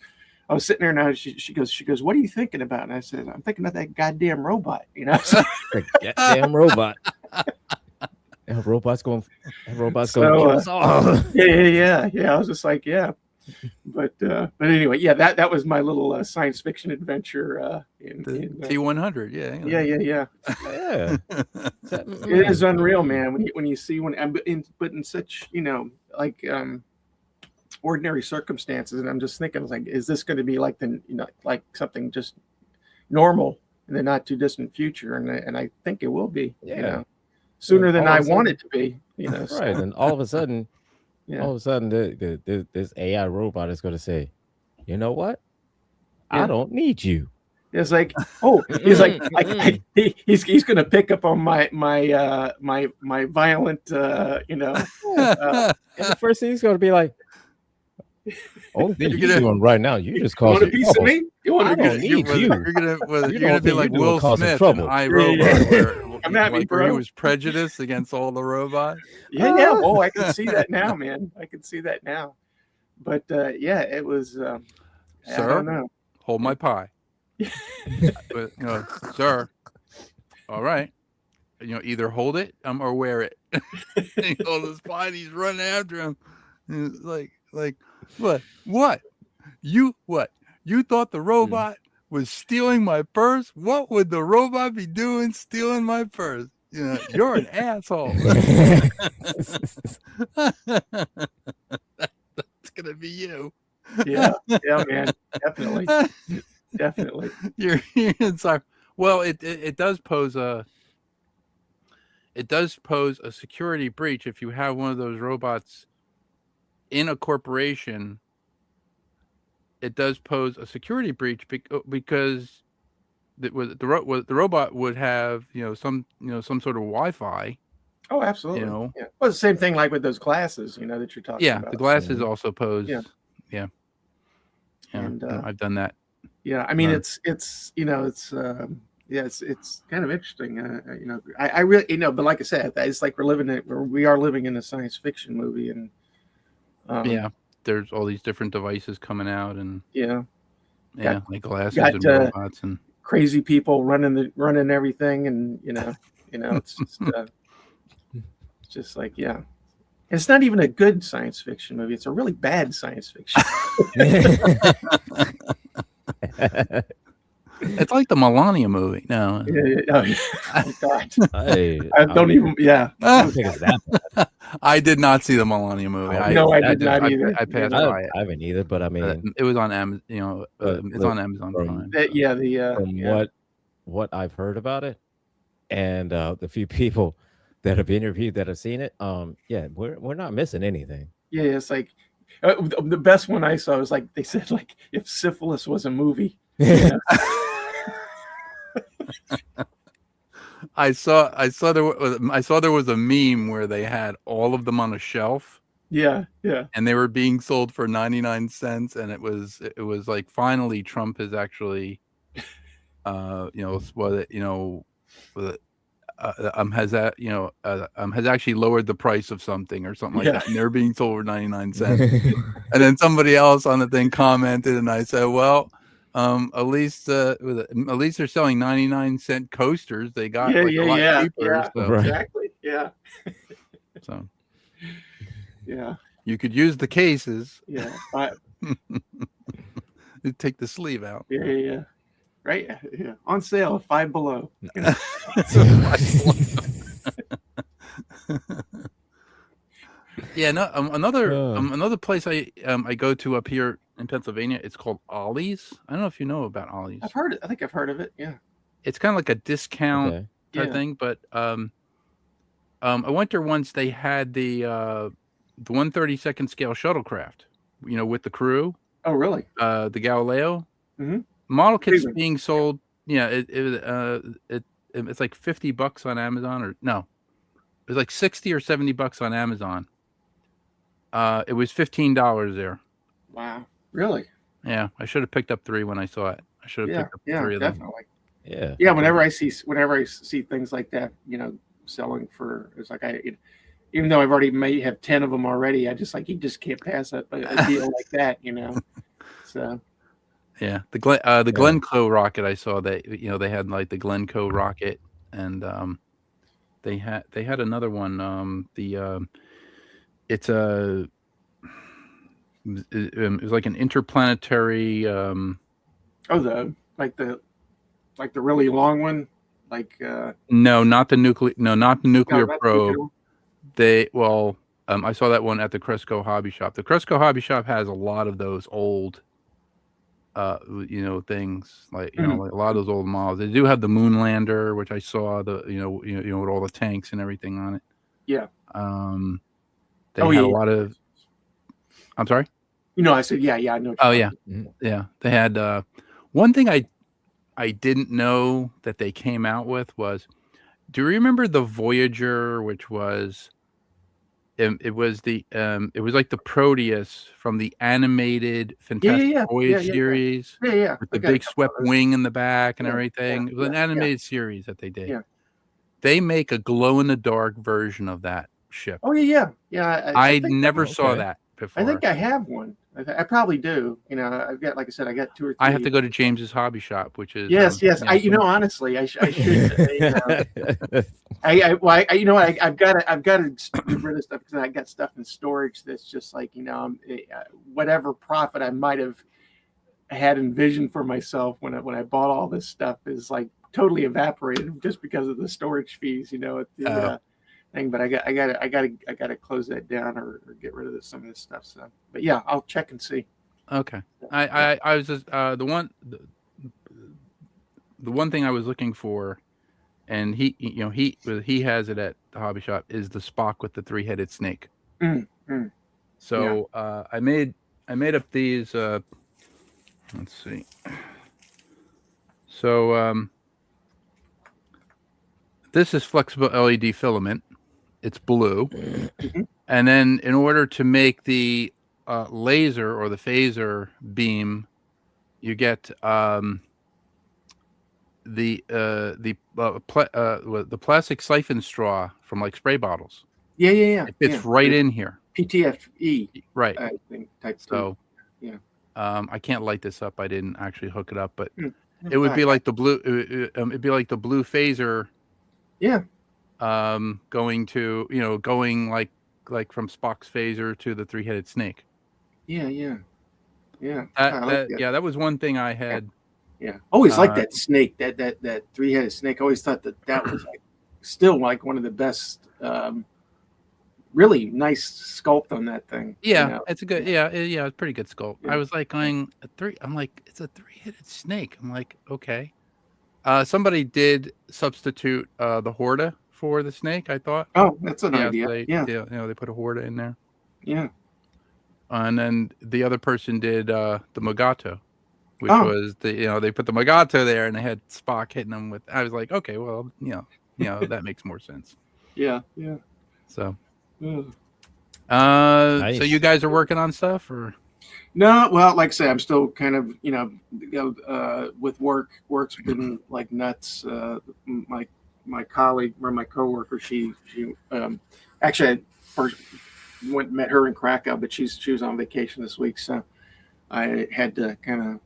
I was sitting there now. She goes, "What are you thinking about?" And I said, "I'm thinking about that goddamn robot."
The goddamn robot. That robot's going to kill us all.
Yeah. I was just like, yeah. But anyway, yeah. That was my little science fiction adventure. In
T-100.
Yeah.
Yeah.
It is unreal, man. When you see but in such ordinary circumstances, and I'm just thinking, like, is this going to be like like something just normal in the not too distant future? And I think it will be, sooner than I want it to be,
Right.
So.
And all of a sudden, this AI robot is going to say, you know what? I don't need you.
It's like, he's like, he's going to pick up on my violent, and
the first thing he's going to be like, only thing you're doing right now, you just causing
a piece of me. You want to
need you? You're gonna be like Will Smith in iRobot, where he was prejudiced against all the robots.
Yeah. Oh, I can see that now, man. I can see that now. But it was.
Sir,
I don't know.
Hold my pie. But, sir. All right. Either hold it or wear it. He holds his pie and he's running after him. And it's like. What? You thought the robot was stealing my purse? What would the robot be doing stealing my purse? You're an asshole. That's gonna be you.
Yeah, man. Definitely.
You're sorry. Well, it does pose a security breach if you have one of those robots in a corporation. It does pose a security breach because the robot would have some sort of Wi-Fi.
Oh, absolutely. Well, the same thing like with those glasses, that you're talking about.
Yeah, the glasses also pose. Yeah.
And
I've done that.
Yeah, I mean it's it's kind of interesting. I really but like I said, it's like we are living in a science fiction movie, and
there's all these different devices coming out, and like glasses and robots and
crazy people running everything, and it's just like it's not even a good science fiction movie. It's a really bad science fiction.
It's like the Melania movie. No.
Oh, God. I don't even. Yeah.
I don't think it's that bad.
I did not see the Melania movie.
I did not either.
I passed by it.
I haven't either, but I mean,
it was on Amazon. It's on Amazon Prime.
What I've heard about it, and the few people that have interviewed that have seen it, we're not missing anything.
Yeah, it's like the best one I saw was like they said like if syphilis was a movie.
I saw there was a meme where they had all of them on a shelf.
Yeah.
And they were being sold for 99 cents, and it was like finally Trump has actually has actually lowered the price of something or something like that, and they're being sold for 99 cents. And then somebody else on the thing commented, and I said, well, at least they're selling 99-cent coasters. They got a lot cheaper. So.
Exactly. Yeah.
So.
Yeah.
You could use the cases.
Yeah.
You take the sleeve out.
Yeah. Right. Yeah. On sale, $5 below.
Yeah, no. Another place I go to up here in Pennsylvania. It's called Ollie's. I don't know if you know about Ollie's.
I've heard it. I think I've heard of it. Yeah.
It's kind of like a discount type thing, but I went there once. They had the 1/32 scale shuttlecraft, with the crew.
Oh, really?
The Galileo.
Mm-hmm.
Model kit's being sold. Yeah, it's like $50 on Amazon, or no, it was like $60 or $70 on Amazon. It was $15 there.
Wow, really?
Yeah, I should have picked up 3 when I saw it. I should have picked up 3 of them.
Definitely.
Yeah.
Whenever I see things like that, selling for, it's like even though I've already may have 10 of them already, I just you just can't pass a deal like that, So.
Yeah, the Glencoe rocket I saw, that they had like the Glencoe rocket, and they had another one. It was like an interplanetary.
The really long one,
No, not the nuclear probe. I saw that one at the Cresco Hobby Shop. The Cresco Hobby Shop has a lot of those old things like like a lot of those old models. They do have the Moonlander, which I saw with all the tanks and everything on it.
Yeah.
They had a lot of. I'm sorry.
I said I know.
Oh yeah, yeah. They had one thing I didn't know that they came out with was. Do you remember the Voyager, which was? It was like the Proteus from the animated Fantastic Voyage series.
Yeah.
With the big swept wing in the back and everything. It was an animated series that they did.
Yeah.
They make a glow in the dark version of that ship.
Oh yeah.
I never saw that before.
I think I have one. I probably do. I've got, like I said, I got 2 or 3.
I have to go to James's Hobby Shop, which is
yes. Honestly, I should. I've got to get rid of stuff because I got stuff in storage that's just whatever profit I might have had envisioned for myself when I bought all this stuff is totally evaporated just because of the storage fees. At the thing, but I got to close that down or get rid of some of this stuff. So, but yeah, I'll check and see.
Okay, I was just the one thing I was looking for, and he has it at the hobby shop, is the Spock with the 3-headed snake. So I made up these. Let's see. So this is flexible LED filament. It's blue. And then in order to make the laser or the phaser beam, you get the plastic siphon straw from spray bottles.
Yeah.
It fits right in here.
PTFE.
Right.
I think type.
So,
yeah.
I can't light this up. I didn't actually hook it up, but it would be like the blue. It'd be like the blue phaser.
Yeah.
Going like from Spock's phaser to the 3-headed snake.
Yeah.
That was one thing I had.
Yeah. Always liked that snake, that 3-headed snake. I always thought that was still one of the best. Really nice sculpt on that thing.
Yeah, it's a good. Yeah, it's pretty good sculpt. Yeah. I was going a 3. I'm like, it's a 3-headed snake. I'm like, okay. Somebody did substitute the Horta for the snake, I thought.
Oh, that's an idea.
They put a Horta in there.
Yeah.
And then the other person did the Mugato, which was they put the Mugato there and they had Spock hitting them with. I was like, okay, well, that makes more sense.
Yeah.
So.
Nice.
So you guys are working on stuff, or?
No, well, like I say, I'm still kind of, with work's been like nuts. My colleague or my coworker, she actually I first went and met her in Krakow, but she was on vacation this week, so I had to kind of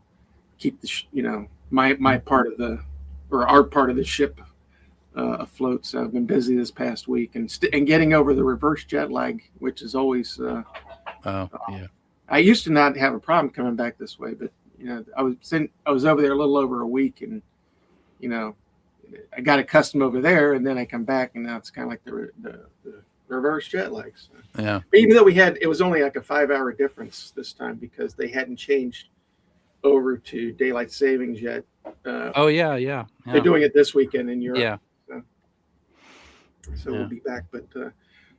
keep the my part of our part of the ship afloat. So I've been busy this past week and getting over the reverse jet lag, which is always. I used to not have a problem coming back this way, but I was over there a little over a week, and I got accustomed over there, and then I come back, and now it's kind of like the reverse jet lag. So.
Yeah.
But even though it was only like a 5-hour difference this time because they hadn't changed over to daylight savings yet.
Oh yeah.
They're doing it this weekend in Europe.
Yeah.
So we'll be back, but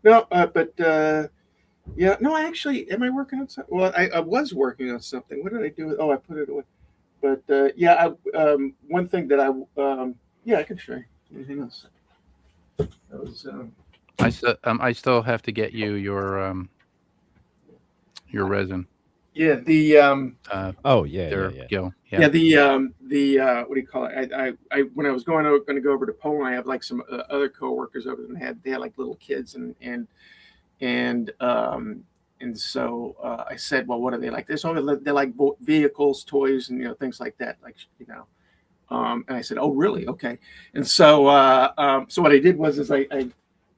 no. I actually am I working on something? Well, I was working on something. What did I do? I put it away. But one thing that I can show you. Hang on a second. That was
I still have to get you your resin.
Yeah, the
Gil.
Yeah, the what do you call it? I when I was going to go over to Poland, I have like some other coworkers over there. They had like little kids and so I said, well, what are they like? They like vehicles, toys, and things like that. Like and I said, oh, really? Okay. And so so what I did was I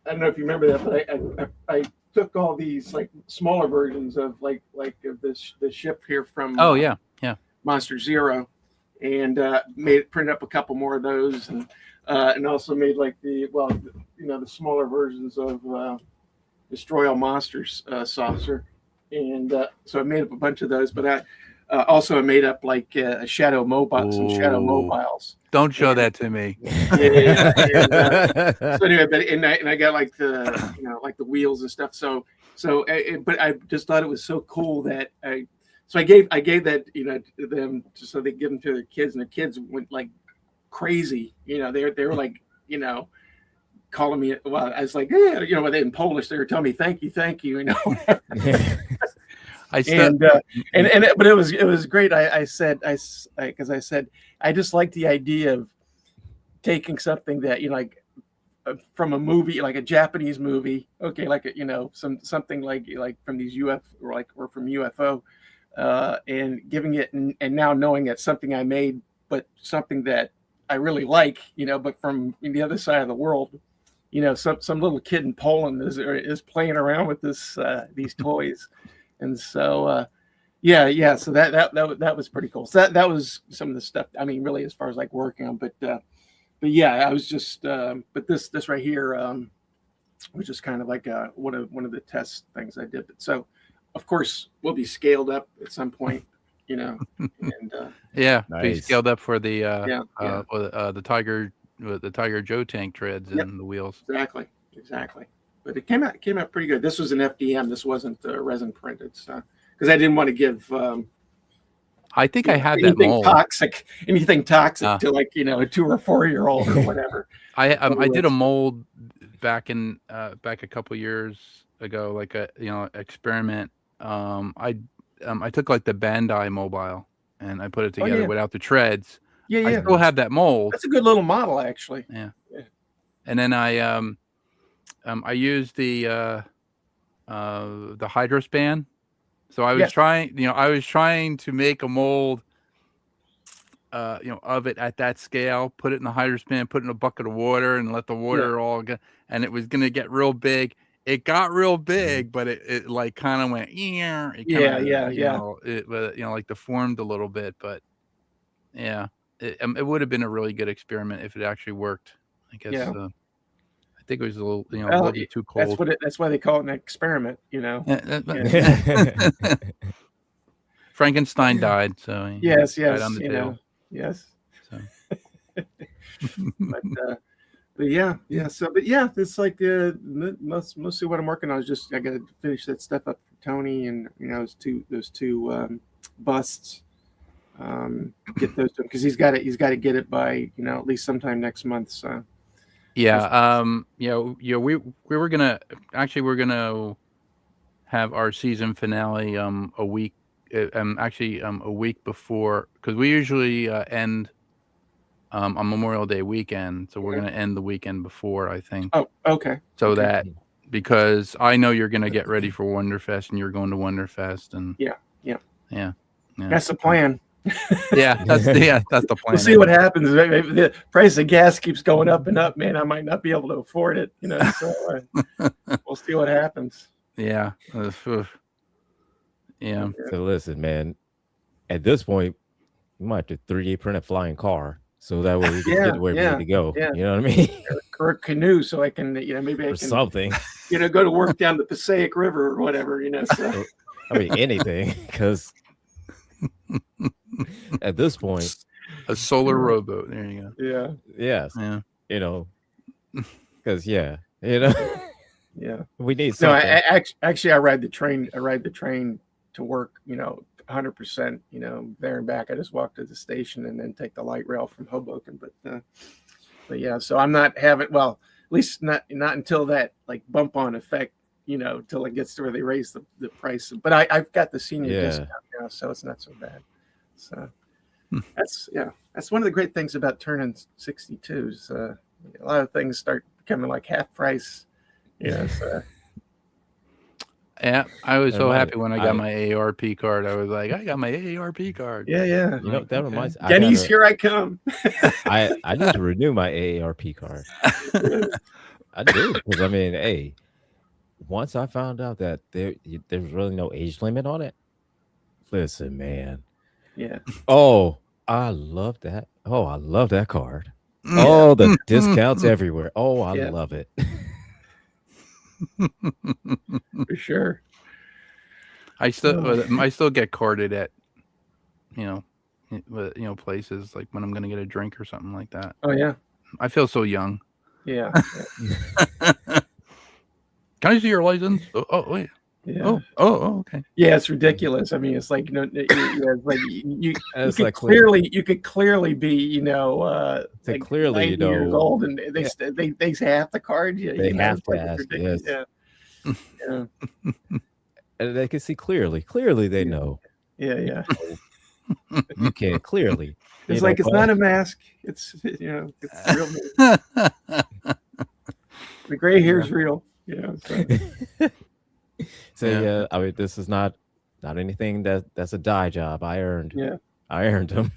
don't know if you remember that, but I took all these like smaller versions of like the ship here from Monster Zero, and printed up a couple more of those, and also made like the smaller versions of Destroy All Monsters saucer, and so I made up a bunch of those. But I also made up like some Shadow Mobiles.
Don't show that to me.
Yeah. So anyway, and I got like the like the wheels and stuff. But I just thought it was so cool that I gave that to them just so they give them to their kids, and the kids went like crazy. They were like calling me. Well, I was like, in Polish they were telling me thank you. But it was great. I said I just like the idea of taking something that like from a movie, like a Japanese movie, okay, like something like from these or from UFO, and giving it and now knowing that something I made, but something that I really like, but from the other side of the world, some little kid in Poland is playing around with these toys, and so. So that was pretty cool. So that was some of the stuff. I mean, really, as far as like working on, but I was just. But this right here was just kind of like one of the test things I did. But so, of course, we'll be scaled up at some point, and
be scaled up for the the Tiger Joe tank treads and the wheels.
Exactly. But it came out pretty good. This was an FDM. This wasn't resin printed, so. Because I didn't want to give.
I think I had that mold.
Anything toxic to like a 2 or 4-year-old or whatever.
I did a mold back a couple years ago, like a experiment. I took like the Bandai Mobile and I put it together without the treads. I still have that mold.
That's a good little model, actually.
Yeah. And then I used the Hydrospan. So I was trying to make a mold, of it at that scale, put it in the Hydrospan, put it in a bucket of water and let the water all get, and it was going to get real big. It got real big, but it like kind of went, it deformed a little bit, but it would have been a really good experiment if it actually worked. I guess. I think it was a little, a little bit too cold.
That's why they call it an experiment,
Frankenstein died, so
yes,
died on the tail.
Yes. So. It's like mostly what I'm working on is just I got to finish that stuff up for Tony, and those two busts. Get those to him because he's got to get it by at least sometime next month. So. We were gonna have our season finale a week before, because we usually end on Memorial Day weekend, so we're gonna end the weekend before, I think. Oh, okay.
So that because I know you're gonna get ready for Wonderfest and you're going to Wonderfest and yeah.
That's the plan.
That's the plan.
We'll see what happens. Maybe the price of gas keeps going up and up, man. I might not be able to afford it, so we'll see what happens.
Yeah.
So listen, man, at this point, you might have to 3D print a flying car so that way we can get where we need to go.
Yeah.
You know what I mean?
Or a canoe, so I can, maybe I
Or
can,
something.
go to work down the Passaic River or whatever, So.
I mean, anything, because at this point,
a solar rowboat. There you go.
Yeah.
Yes.
Yeah.
Because yeah,
yeah,
we need
no.
something.
Actually, I ride the train. To work. 100%. There and back. I just walk to the station and then take the light rail from Hoboken. But yeah, so I'm not having. Well, at least not until that like bump on effect. Till it gets to where they raise the price. But I've got the senior discount now, so it's not so bad. So that's one of the great things about turning 62. Is, a lot of things start becoming like half price. So.
Yeah, I was so happy when I got my AARP card. I was like, I got my AARP card.
Yeah.
That reminds me.
Denny's, here I come.
I need to renew my AARP card. I do, because I mean, hey, once I found out that there's really no age limit on it. Listen, man.
Yeah.
Oh, I love that. Oh, I love that card. Oh, the discounts everywhere. Oh, I love it.
For sure.
I still get carded at places like when I'm gonna get a drink or something like that.
Oh yeah.
I feel so young.
Yeah.
Can I see your license? Oh wait.
Yeah.
Oh, okay.
Yeah, it's ridiculous. I mean, it's like it's like you could clearly be like
clearly
90 years old, and they have the card.
They have to ask. Yes.
Yeah.
And they can see clearly. Clearly, they know.
Yeah.
You can clearly.
It's like it's not a mask. It's it's real. The gray hair is real.
So I mean, this is not anything that's a dye job. I earned.
Yeah.
I earned them.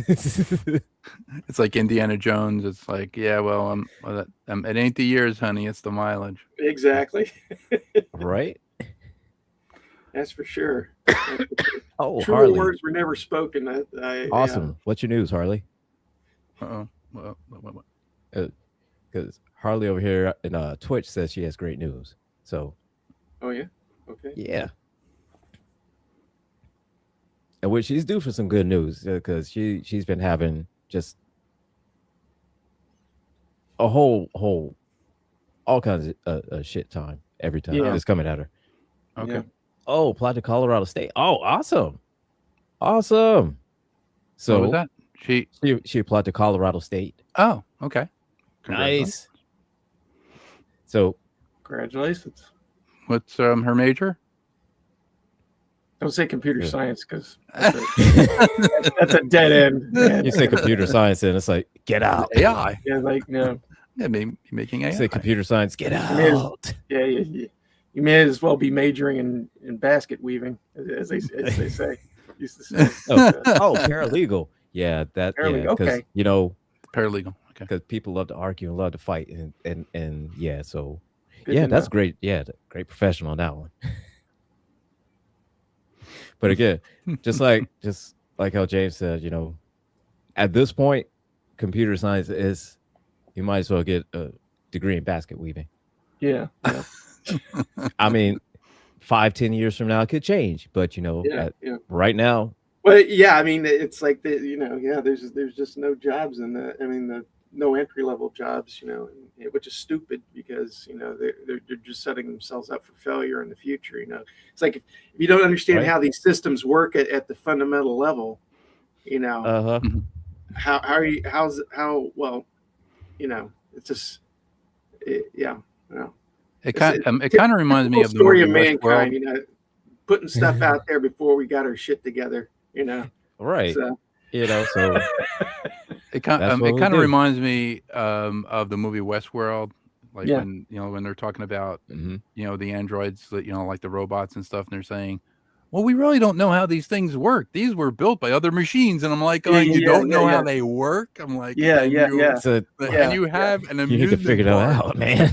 It's like Indiana Jones. It's like, it ain't the years, honey. It's the mileage.
Exactly.
Right.
That's for sure.
Oh,
true
Harley.
words were never spoken.
Awesome. Yeah. What's your news, Harley?
What?
Because Harley over here in Twitch says she has great news. So.
Oh yeah. Okay.
Yeah. And what she's due for some good news, because she's been having just a whole all kinds of shit time every time it's coming at her.
Okay.
Yeah.
Oh, applied to Colorado State. Oh, awesome. So
what was that?
She applied to Colorado State.
Oh, okay.
Nice. So
congratulations.
What's her major?
Don't say computer science, because that's a dead end. Man.
You say computer science and it's like, get out.
AI.
Yeah, like no.
Yeah, maybe making AI.
You say computer science, get out.
You may as well be majoring in basket weaving, as they say. Used to say.
Paralegal. Yeah, that.
Paralegal.
Yeah,
okay.
Paralegal. Okay.
Because people love to argue and love to fight, and yeah, so
Good
that's great. Yeah, great professional on that one. But again, just like how James said, at this point, computer science is, you might as well get a degree in basket weaving.
Yeah.
I mean, 5-10 years from now, it could change, but right now.
Well, yeah, I mean, it's like there's just no jobs in the no entry level jobs, which is stupid, because they're just setting themselves up for failure in the future. It's like if you don't understand how these systems work at the fundamental level, it's just
It kind of reminds me of the
story of mankind, putting stuff out there before we got our shit together,
Right.
So.
So
it kind of reminds me of the movie Westworld, like when they're talking about the androids, that like the robots and stuff, and they're saying, well, we really don't know how these things work. These were built by other machines, and I'm like, you don't know how they work. I'm like,
yeah.
And you have an
you need to figure that out, man.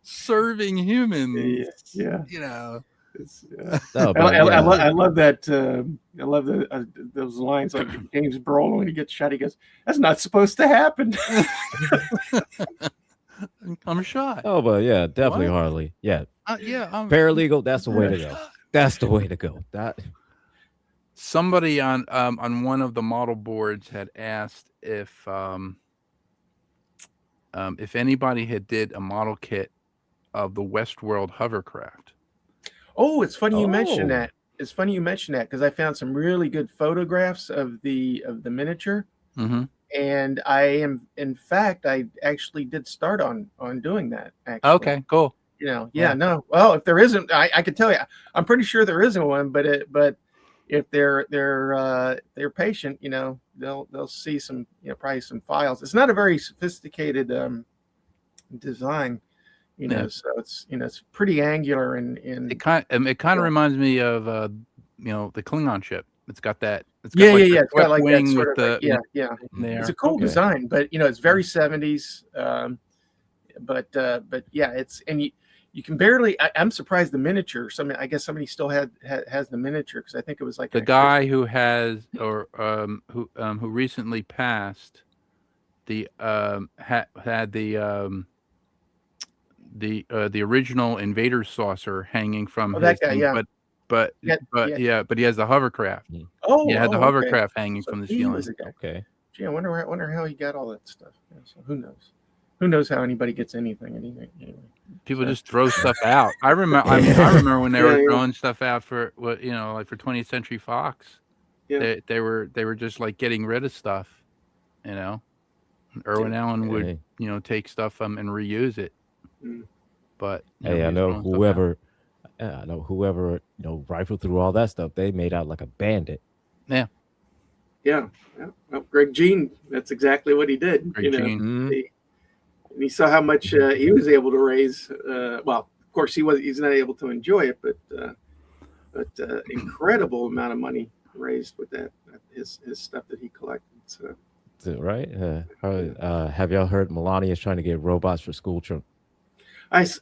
Serving humans.
Yeah.
No,
I love that. I love those lines like James Brolin when he gets shot. He goes, "That's not supposed to happen."
I'm shot.
Oh, but yeah, definitely Harley. Yeah, paralegal. That's the way to go. That's the way to go. That
somebody on one of the model boards had asked if anybody had did a model kit of the Westworld hovercraft.
Oh, it's funny you mentioned that. It's funny you mentioned that because I found some really good photographs of the miniature.
Mm-hmm.
And I actually did start on doing that. Actually.
Okay, cool.
No. Well, if there isn't, I could tell you, I'm pretty sure there isn't one. But if they're patient, they'll see some, probably some files. It's not a very sophisticated design, so it's it's pretty angular and
it kind of reminds me of the Klingon ship. It's got that.
It's got like that sort of
there.
It's a cool design, but it's very 70s. But it's you can barely. I'm surprised the miniature. I guess somebody still has the miniature because I think it was like
the guy who has who recently passed. Had the original Invader saucer hanging from his
that guy,
thing, but he has the hovercraft.
Oh,
he had the hovercraft hanging from the ceiling.
Okay.
Gee, I wonder how he got all that stuff. So who knows? Who knows how anybody gets anything? Anyway.
People just throw stuff out. I remember when they were throwing stuff out for like for 20th Century Fox.
Yeah.
They were just like getting rid of stuff. Irwin Allen would take stuff and reuse it. But
hey, I know whoever rifled through all that stuff, they made out like a bandit.
Yeah. Well, Greg Jean, that's exactly what he did. And he saw how much he was able to raise. Well, of course, he's not able to enjoy it, but incredible amount of money raised with that his stuff that he collected. So.
Right? Have y'all heard Melania is trying to get robots for school children?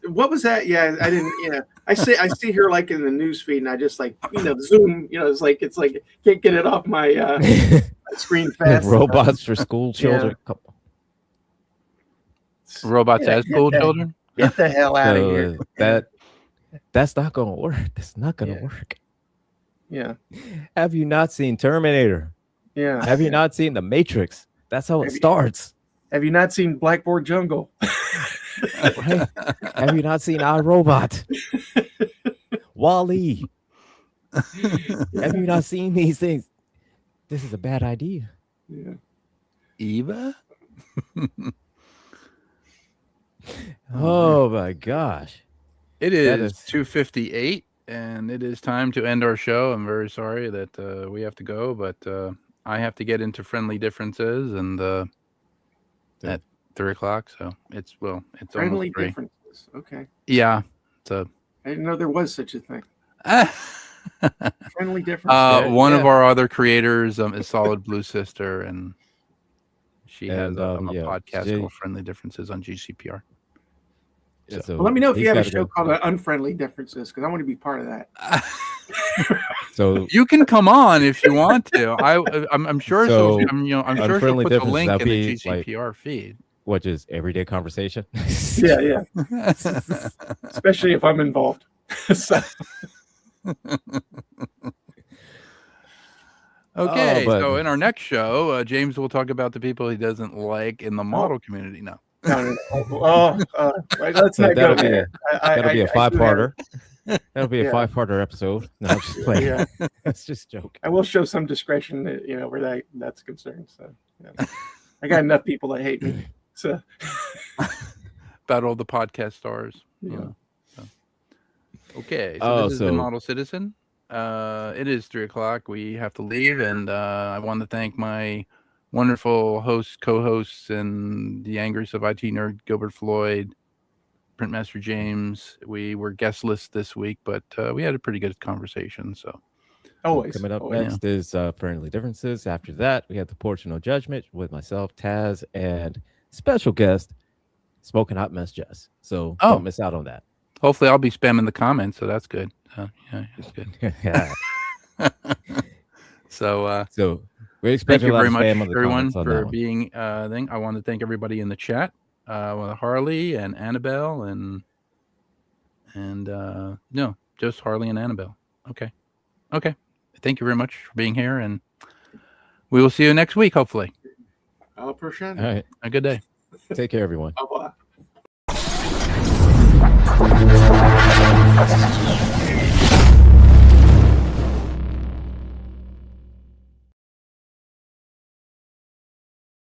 What was that? Yeah, I didn't. I see her like in the news feed, and I just like zoom. It's like can't get it off my screen fast.
Robots for school children.
Yeah.
Robots as school children.
Get the hell out of here.
That's not gonna work. That's not gonna work.
Yeah.
Have you not seen Terminator?
Yeah.
Have you not seen The Matrix? That's how it starts.
Have you not seen Blackboard Jungle?
Right? Have you not seen iRobot? WALL-E? Have you not seen these things? This is a bad idea.
Yeah.
Eva?
Oh my gosh.
It is 2:58 and it is time to end our show. I'm very sorry that we have to go, but I have to get into Friendly Differences and at 3:00. So it's
Friendly
almost 3.
Differences. Okay.
Yeah.
I didn't know there was such a thing. Friendly Differences.
One of our other creators is Solid Blue Sister, and she has a podcast called Friendly Differences on GCPR.
So let me know if you have a show called Unfriendly Differences, because I want to be part of that.
So
you can come on if you want to. I'm sure.
So
I'm sure she'll put the link in the GCPR feed.
Which is everyday conversation.
Yeah. Especially if I'm involved.
Okay, so in our next show, James will talk about the people he doesn't like in the model community. No.
Right, let's not go there.
That'll be a 5-parter. That'll be a 5-parter episode. No, I'm just playing.
Yeah.
That's just a joke.
I will show some discretion, where that's concerned. So I got enough people that hate me. So
about all the podcast stars.
Yeah.
Okay. So this is the Model Citizen. It is 3:00. We have to leave, and I want to thank my wonderful hosts, co-hosts, and the Angers of IT Nerd, Gilbert Floyd, Printmaster James. We were guest list this week, but we had a pretty good conversation. So
always
coming up next is Friendly Differences. After that, we have the Porch of No Judgment with myself, Taz, and special guest Smoking Hot Mess Jess. So don't miss out on that.
Hopefully I'll be spamming the comments, so that's good. So yeah, it's good.
Yeah.
So
we
thank
expect
you
a lot
very
of
much,
spam on the
everyone,
comments on
for
that one.
being thing. I want to thank everybody in the chat, Harley and Annabelle and no, just Harley and Annabelle. Okay. Thank you very much for being here, and we will see you next week, hopefully.
All
right.
A good day.
Take care, everyone.
Bye-bye.